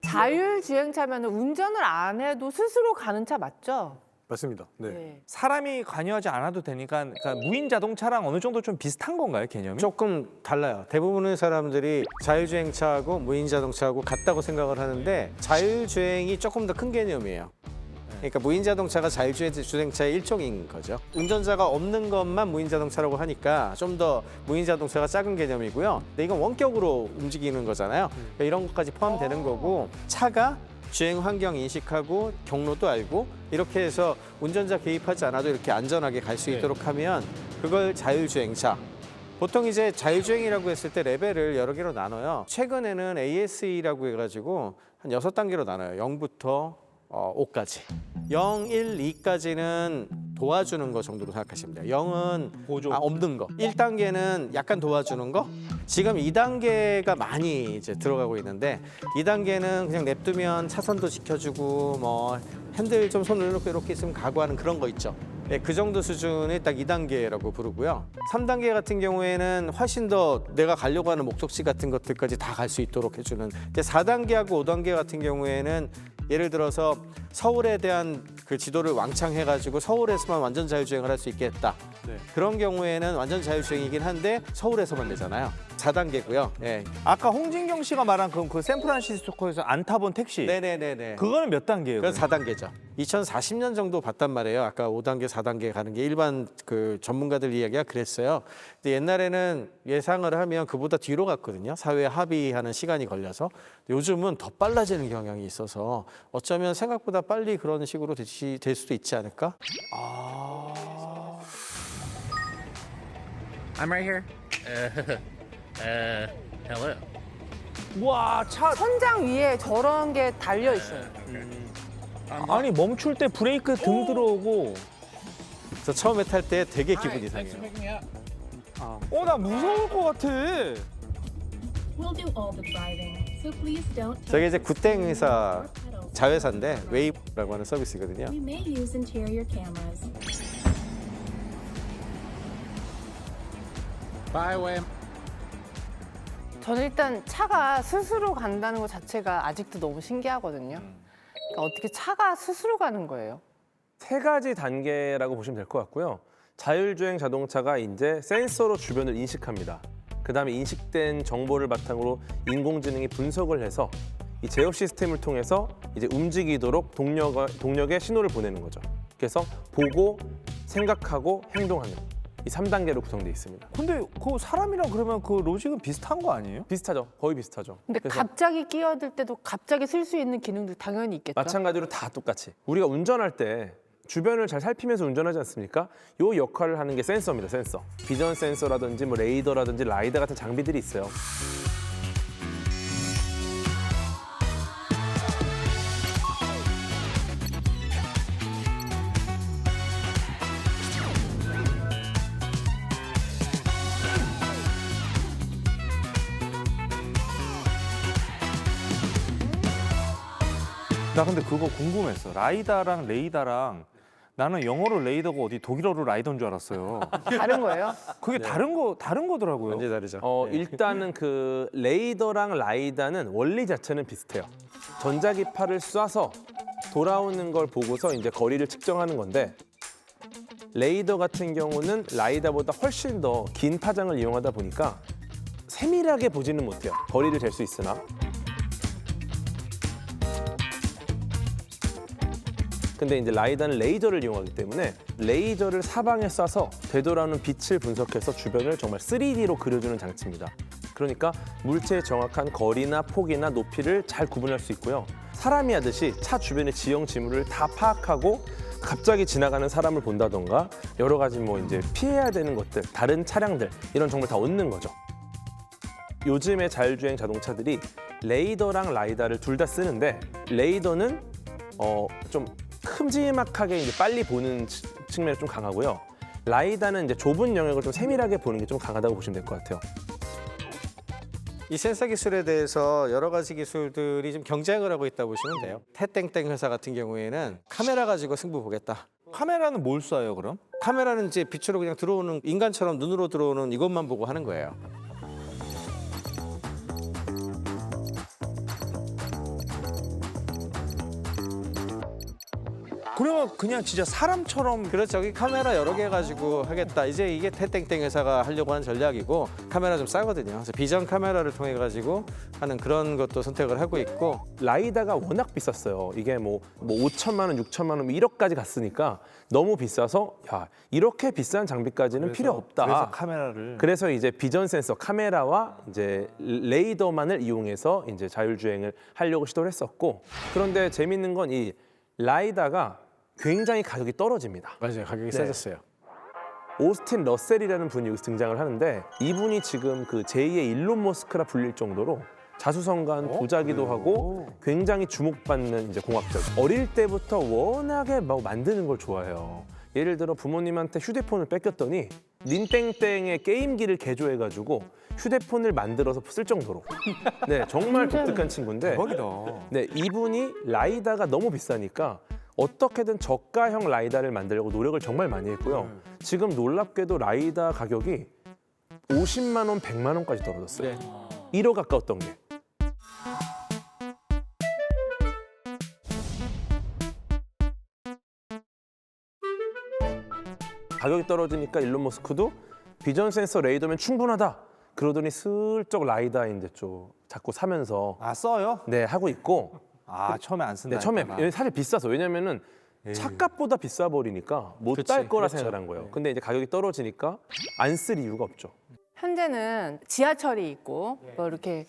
자율주행차면 운전을 안 해도 스스로 가는 차 맞죠? 맞습니다. 네. 네. 사람이 관여하지 않아도 되니까 그러니까 무인 자동차랑 어느 정도 좀 비슷한 건가요, 개념이? 조금 달라요. 대부분의 사람들이 자율주행차하고 무인 자동차하고 같다고 생각을 하는데 자율주행이 조금 더 큰 개념이에요. 그러니까 무인 자동차가 자율주행차의 일종인 거죠. 운전자가 없는 것만 무인 자동차라고 하니까 좀 더 무인 자동차가 작은 개념이고요. 근데 이건 원격으로 움직이는 거잖아요. 그러니까 이런 것까지 포함되는 거고 차가 주행 환경 인식하고 경로도 알고 이렇게 해서 운전자 개입하지 않아도 이렇게 안전하게 갈 수 있도록 하면 그걸 자율주행차. 보통 이제 자율주행이라고 했을 때 레벨을 여러 개로 나눠요. 최근에는 ASE라고 해가지고 한 6단계로 나눠요. 0부터 5까지. 0, 1, 2까지는 도와주는 거 정도로 생각하시면 돼요. 0은 보조. 없는 거. 1단계는 약간 도와주는 거. 지금 2단계가 많이 이제 들어가고 있는데 2단계는 그냥 냅두면 차선도 지켜주고 뭐 핸들 좀 손을 놓고 이렇게 있으면 가고 하는 그런 거 있죠. 네, 그 정도 수준이 딱 2단계라고 부르고요. 3단계 같은 경우에는 훨씬 더 내가 가려고 하는 목적지 같은 것들까지 다 갈 수 있도록 해주는. 이제 4단계하고 5단계 같은 경우에는 예를 들어서 서울에 대한 그 지도를 왕창 해가지고 서울에서만 완전 자율주행을 할 수 있겠다. 네. 그런 경우에는 완전 자율주행이긴 한데 서울에서만 되잖아요. 4단계고요. 네. 아까 홍진경 씨가 말한 그 샌프란시스코에서 안 타본 택시. 네네네네. 그거는 몇 단계예요? 그건 4단계죠. 2040년 정도 봤단 말이에요. 아까 5단계, 4단계 가는 게 일반 그 전문가들 이야기가 그랬어요. 근데 옛날에는 예상을 하면 그보다 뒤로 갔거든요. 사회 합의하는 시간이 걸려서. 요즘은 더 빨라지는 경향이 있어서 어쩌면 생각보다 빨리 그런 식으로 될 수도 있지 않을까? I'm right here. Hello. 와, 차 천장 위에 저런 게 달려 있어요. 아니 멈출 때 브레이크 등 들어오고 저 처음에 탈 때 되게 기분 Thanks 이상해요. for picking me up. 나 무서울 것 같아. We'll do all the driving, so please don't touch 저게 이제 the 구땡 steering 회사 or pedals. 자회사인데 웨이브라고 하는 서비스거든요. We may use interior cameras. Bye, Wim. 저는 일단 차가 스스로 간다는 것 자체가 아직도 너무 신기하거든요. 그러니까 어떻게 차가 스스로 가는 거예요? 세 가지 단계라고 보시면 될 것 같고요. 자율주행 자동차가 이제 센서로 주변을 인식합니다. 그다음에 인식된 정보를 바탕으로 인공지능이 분석을 해서 이 제어 시스템을 통해서 이제 움직이도록 동력에 신호를 보내는 거죠. 그래서 보고, 생각하고, 행동하는 이 3단계로 구성되어 있습니다. 근데 그 사람이랑 그러면 그 로직은 비슷한 거 아니에요? 비슷하죠. 거의 비슷하죠. 근데 그래서 갑자기 끼어들 때도 갑자기 쓸 수 있는 기능도 당연히 있겠죠. 마찬가지로 다 똑같이. 우리가 운전할 때 주변을 잘 살피면서 운전하지 않습니까? 요 역할을 하는 게 센서입니다, 센서. 비전 센서라든지 뭐 레이더라든지 라이더 같은 장비들이 있어요. 나 근데 그거 궁금했어. 라이다랑 레이다랑 나는 영어로 레이더고 어디 독일어로 라이더인 줄 알았어요. 다른 거예요? 그게 다른 거더라고요. 완전히 다르죠. 네. 일단은 그 레이더랑 라이다는 원리 자체는 비슷해요. 전자기파를 쏴서 돌아오는 걸 보고서 이제 거리를 측정하는 건데 레이더 같은 경우는 라이다보다 훨씬 더 긴 파장을 이용하다 보니까 세밀하게 보지는 못해요. 거리를 잴 수 있으나. 근데 이제 라이다는 레이저를 이용하기 때문에 레이저를 사방에 쏴서 되돌아오는 빛을 분석해서 주변을 정말 3D로 그려주는 장치입니다. 그러니까 물체의 정확한 거리나 폭이나 높이를 잘 구분할 수 있고요. 사람이 하듯이 차 주변의 지형 지물을 다 파악하고 갑자기 지나가는 사람을 본다던가 여러 가지 뭐 이제 피해야 되는 것들, 다른 차량들 이런 정보를 다 얻는 거죠. 요즘의 자율주행 자동차들이 레이더랑 라이다를 둘 다 쓰는데 레이더는 좀 큼지막하게 이제 빨리 보는 측면이 좀 강하고요. 라이다는 이제 좁은 영역을 좀 세밀하게 보는 게 좀 강하다고 보시면 될 것 같아요. 이 센서 기술에 대해서 여러 가지 기술들이 좀 경쟁을 하고 있다고 보시면 돼요. 태땡땡 회사 같은 경우에는 카메라 가지고 승부 보겠다. 카메라는 뭘 쏴요, 그럼? 카메라는 이제 빛으로 그냥 들어오는 인간처럼 눈으로 들어오는 이것만 보고 하는 거예요. 그러면 그냥 진짜 사람처럼 그렇죠. 여기 카메라 여러 개 가지고 하겠다. 이제 이게 태땡땡 회사가 하려고 하는 전략이고 카메라 좀 싸거든요. 그래서 비전 카메라를 통해 가지고 하는 그런 것도 선택을 하고 있고 라이다가 워낙 비쌌어요. 이게 뭐 5천만 원, 6천만 원, 1억까지 갔으니까 너무 비싸서 야 이렇게 비싼 장비까지는 필요 없다. 그래서 카메라를 그래서 이제 비전 센서 카메라와 이제 레이더만을 이용해서 이제 자율주행을 하려고 시도를 했었고 그런데 재밌는 건 이 라이다가 굉장히 가격이 떨어집니다. 맞아요. 가격이 네. 세졌어요. 오스틴 러셀이라는 분이 여기서 등장을 하는데 이분이 지금 그 제2의 일론 머스크라 불릴 정도로 자수성가한 부자기도 하고 굉장히 주목받는 이제 공학자. 어릴 때부터 워낙에 막 만드는 걸 좋아해요. 예를 들어 부모님한테 휴대폰을 뺏겼더니 닌땡땡의 게임기를 개조해가지고 휴대폰을 만들어서 쓸 정도로 네 정말 독특한 친구인데 대박이다. 네 이분이 라이다가 너무 비싸니까 어떻게든 저가형 라이다를 만들려고 노력을 정말 많이 했고요. 지금 놀랍게도 라이다 가격이 50만 원, 100만 원까지 떨어졌어요. 1억 가까웠던 게. 가격이 떨어지니까 일론 머스크도 비전 센서 레이더면 충분하다. 그러더니 슬쩍 라이다 이제 좀 자꾸 사면서 아 써요? 네 하고 있고 아 처음에 안 쓴다. 네, 처음에 했다가. 사실 비싸서 왜냐면은 차값보다 비싸 버리니까 못 그치, 딸 거라 그렇죠. 생각을 한 거예요. 근데 이제 가격이 떨어지니까 안 쓸 이유가 없죠. 현재는 지하철이 있고 뭐 이렇게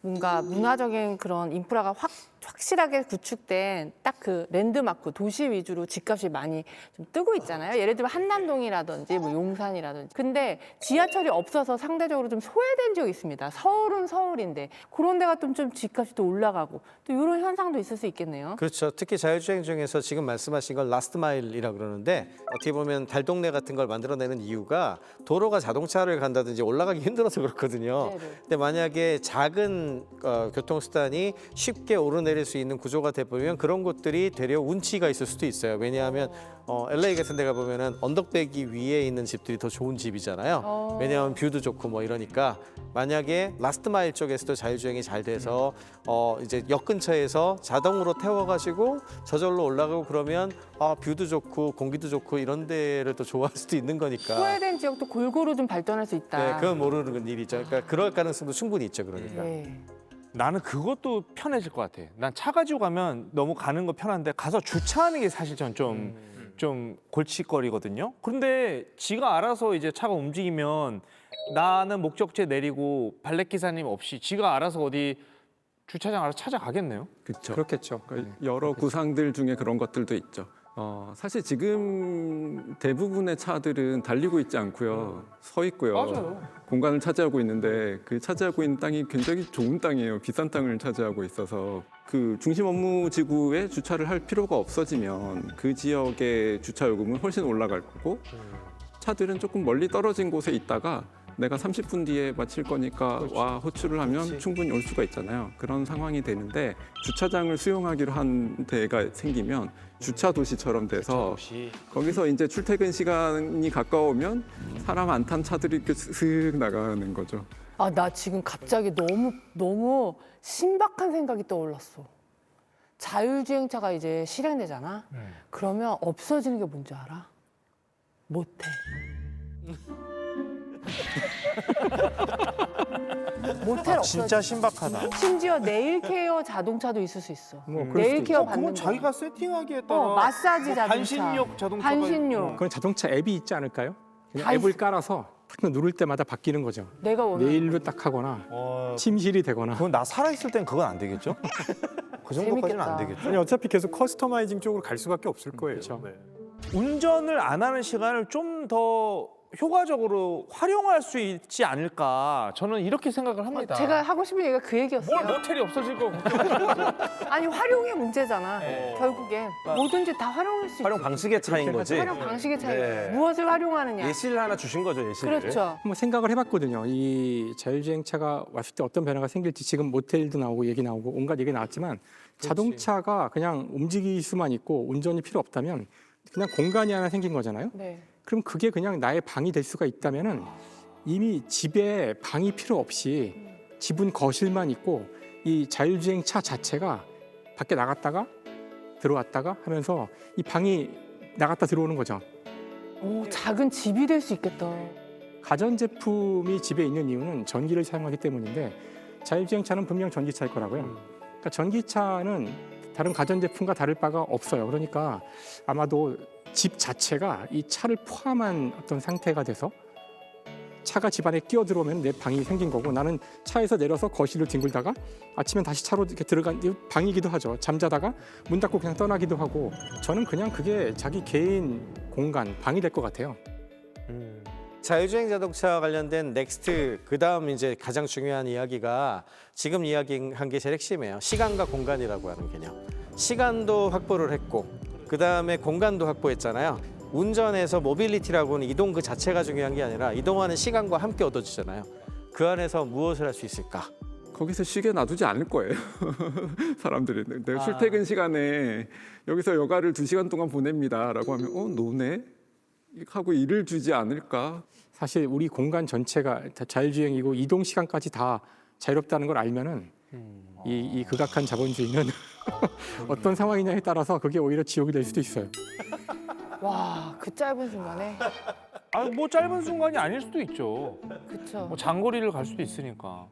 뭔가 문화적인 그런 인프라가 확실하게 구축된 딱 그 랜드마크 도시 위주로 집값이 많이 좀 뜨고 있잖아요. 예를 들면 한남동이라든지 뭐 용산이라든지. 근데 지하철이 없어서 상대적으로 좀 소외된 지역이 있습니다. 서울은 서울인데 그런 데가 좀 집값이 또 올라가고 또 이런 현상도 있을 수 있겠네요. 그렇죠. 특히 자율주행 중에서 지금 말씀하신 걸 라스트 마일이라고 그러는데 어떻게 보면 달동네 같은 걸 만들어내는 이유가 도로가 자동차를 간다든지 올라가기 힘들어서 그렇거든요. 네네. 근데 만약에 작은 교통수단이 쉽게 오르내릴 수 있는 구조가 돼버리면 그런 곳들이 되려 운치가 있을 수도 있어요. 왜냐하면 LA 같은 데 가보면은 언덕배기 위에 있는 집들이 더 좋은 집이잖아요. 왜냐하면 뷰도 좋고 뭐 이러니까 만약에 라스트 마일 쪽에서도 자율주행이 잘 돼서 이제 역 근처에서 자동으로 태워가지고 저절로 올라가고 그러면 뷰도 좋고 공기도 좋고 이런 데를 또 좋아할 수도 있는 거니까. 소외된 지역도 골고루 좀 발전할 수 네, 있다. 그건 모르는 일이죠. 그러니까 그럴 가능성도 충분히 있죠. 그러니까. 네. 나는 그것도 편해질 것 같아. 난 차 가지고 가면 너무 가는 거 편한데 가서 주차하는 게 사실 전 좀 골칫거리거든요. 그런데 지가 알아서 이제 차가 움직이면 나는 목적지에 내리고 발렛 기사님 없이 지가 알아서 어디 주차장 알아서 찾아가겠네요. 그렇죠. 그렇겠죠. 여러 구상들 중에 그런 것들도 있죠. 사실 지금 대부분의 차들은 달리고 있지 않고요. 서 있고요. 맞아요. 공간을 차지하고 있는데 그 차지하고 있는 땅이 굉장히 좋은 땅이에요. 비싼 땅을 차지하고 있어서 그 중심 업무 지구에 주차를 할 필요가 없어지면 그 지역의 주차 요금은 훨씬 올라갈 거고 차들은 조금 멀리 떨어진 곳에 있다가 내가 30분 뒤에 마칠 거니까 와 호출을 하면 충분히 올 수가 있잖아요. 그런 상황이 되는데 주차장을 수용하기로 한 데가 생기면 주차 도시처럼 돼서 거기서 이제 출퇴근 시간이 가까우면 사람 안 탄 차들이 이렇게 슥 나가는 거죠. 아, 나 지금 갑자기 너무 신박한 생각이 떠올랐어. 자율주행차가 이제 실행되잖아. 그러면 없어지는 게 뭔지 알아? 모텔. 모텔 없어져. 진짜 신박하다. 심지어 네일 케어 자동차도 있을 수 있어. 그럴 네일 수도 케어 그건 받는 거. 자기가 세팅하기에 따라 마사지 자동차. 반신욕 자동차가 반신욕. 그건 자동차 앱이 있지 않을까요? 그냥 다 앱을 있어. 깔아서 탁 누를 때마다 바뀌는 거죠. 내가 원하는 네일로 딱 하거나 침실이 되거나. 그건 나 살아 있을 땐 그건 안 되겠죠? 그 정도까지는 안 재밌겠다. 되겠죠. 아니 어차피 계속 커스터마이징 쪽으로 갈 수밖에 없을 거예요. 그렇죠. 운전을 안 하는 시간을 좀 더 효과적으로 활용할 수 있지 않을까 저는 이렇게 생각을 합니다. 제가 하고 싶은 얘기가 그 얘기였어요. 뭘 모텔이 없어질 거 아니 활용의 문제잖아. 결국엔 뭐든지 다 활용할 수 있어. 활용 방식의 차이인 거지. 활용 방식의 차이. 네. 무엇을 활용하느냐. 예시를 하나 주신 거죠, 예시를. 그렇죠. 한번 생각을 해봤거든요. 이 자율주행차가 왔을 때 어떤 변화가 생길지 지금 모텔도 나오고 얘기 나오고 온갖 얘기 나왔지만 자동차가 그냥 움직일 수만 있고 운전이 필요 없다면 그냥 공간이 하나 생긴 거잖아요. 네. 그럼 그게 그냥 나의 방이 될 수가 있다면은 이미 집에 방이 필요 없이 집은 거실만 있고 이 자율주행 차 자체가 밖에 나갔다가 들어왔다가 하면서 이 방이 나갔다 들어오는 거죠. 오, 작은 집이 될 수 있겠다. 가전제품이 집에 있는 이유는 전기를 사용하기 때문인데 자율주행차는 분명 전기차일 거라고요. 그러니까 전기차는 다른 가전제품과 다를 바가 없어요. 그러니까 아마도 집 자체가 이 차를 포함한 어떤 상태가 돼서 차가 집 안에 끼어 들어오면 내 방이 생긴 거고 나는 차에서 내려서 거실을 뒹굴다가 아침엔 다시 차로 이렇게 들어간 방이기도 하죠. 잠자다가 문 닫고 그냥 떠나기도 하고 저는 그냥 그게 자기 개인 공간, 방이 될 것 같아요. 자율주행 자동차 관련된 넥스트 그다음 이제 가장 중요한 이야기가 지금 이야기한 게 제일 핵심이에요. 시간과 공간이라고 하는 개념. 시간도 확보를 했고 그다음에 공간도 확보했잖아요. 운전에서 모빌리티라고는 이동 그 자체가 중요한 게 아니라 이동하는 시간과 함께 얻어지잖아요. 그 안에서 무엇을 할 수 있을까? 거기서 쉬게 놔두지 않을 거예요. 사람들이 내가 출퇴근 시간에 여기서 여가를 2시간 동안 보냅니다라고 하면 노네? 하고 일을 주지 않을까? 사실 우리 공간 전체가 다 자율주행이고 이동 시간까지 다 자유롭다는 걸 알면은 이 극악한 자본주의는 어떤 상황이냐에 따라서 그게 오히려 지옥이 될 수도 있어요. 와, 그 짧은 순간에. 아, 뭐 짧은 순간이 아닐 수도 있죠. 그쵸. 뭐 장거리를 갈 수도 있으니까.